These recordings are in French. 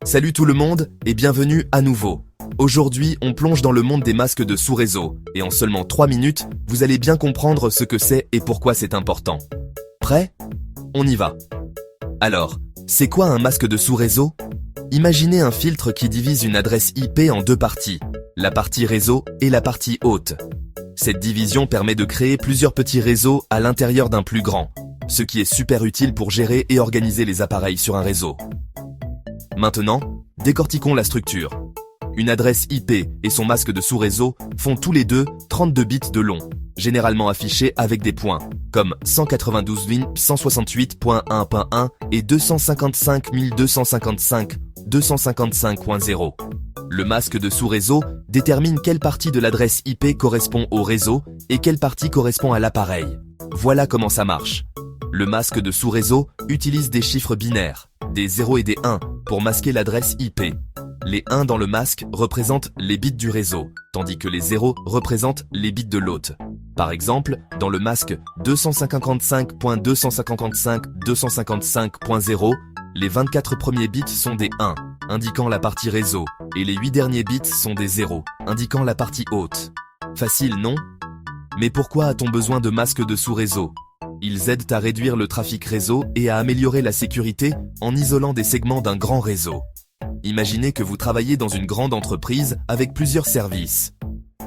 Salut tout le monde et bienvenue à nouveau. Aujourd'hui, on plonge dans le monde des masques de sous-réseau et en seulement 3 minutes, vous allez bien comprendre ce que c'est et pourquoi c'est important. Prêt? On y va. Alors, c'est quoi un masque de sous-réseau? Imaginez un filtre qui divise une adresse IP en deux parties, la partie réseau et la partie hôte. Cette division permet de créer plusieurs petits réseaux à l'intérieur d'un plus grand, ce qui est super utile pour gérer et organiser les appareils sur un réseau. Maintenant, décortiquons la structure. Une adresse IP et son masque de sous-réseau font tous les deux 32 bits de long, généralement affichés avec des points, comme 192.168.1.1 et 255.255.255.0. Le masque de sous-réseau détermine quelle partie de l'adresse IP correspond au réseau et quelle partie correspond à l'appareil. Voilà comment ça marche. Le masque de sous-réseau utilise des chiffres binaires, des 0 et des 1, pour masquer l'adresse IP. Les 1 dans le masque représentent les bits du réseau, tandis que les 0 représentent les bits de l'hôte. Par exemple, dans le masque 255.255.255.0, les 24 premiers bits sont des 1, indiquant la partie réseau, et les 8 derniers bits sont des 0, indiquant la partie hôte. Facile, non? Mais pourquoi a-t-on besoin de masques de sous-réseau? Ils aident à réduire le trafic réseau et à améliorer la sécurité en isolant des segments d'un grand réseau. Imaginez que vous travaillez dans une grande entreprise avec plusieurs services.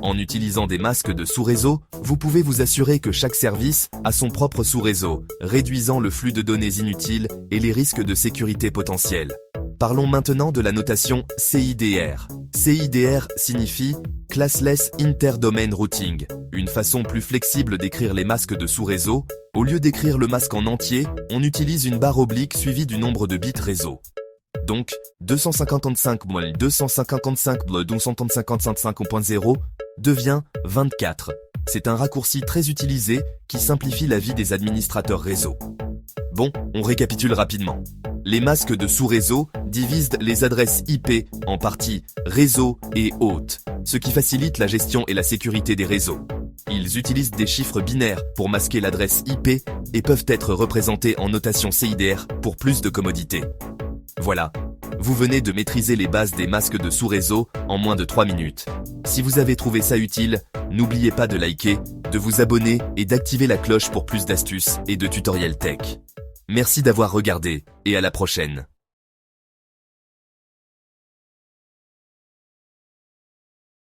En utilisant des masques de sous-réseau, vous pouvez vous assurer que chaque service a son propre sous-réseau, réduisant le flux de données inutiles et les risques de sécurité potentiels. Parlons maintenant de la notation CIDR. CIDR signifie Classless Inter-Domain Routing, une façon plus flexible d'écrire les masques de sous-réseau. Au lieu d'écrire le masque en entier, on utilise une barre oblique suivie du nombre de bits réseau. Donc, 255.255.255.0 devient 24. C'est un raccourci très utilisé qui simplifie la vie des administrateurs réseau. Bon, on récapitule rapidement. Les masques de sous-réseau divisent les adresses IP en parties réseau et hôte, ce qui facilite la gestion et la sécurité des réseaux. Ils utilisent des chiffres binaires pour masquer l'adresse IP et peuvent être représentés en notation CIDR pour plus de commodité. Voilà, vous venez de maîtriser les bases des masques de sous-réseau en moins de 3 minutes. Si vous avez trouvé ça utile, n'oubliez pas de liker, de vous abonner et d'activer la cloche pour plus d'astuces et de tutoriels tech. Merci d'avoir regardé et à la prochaine.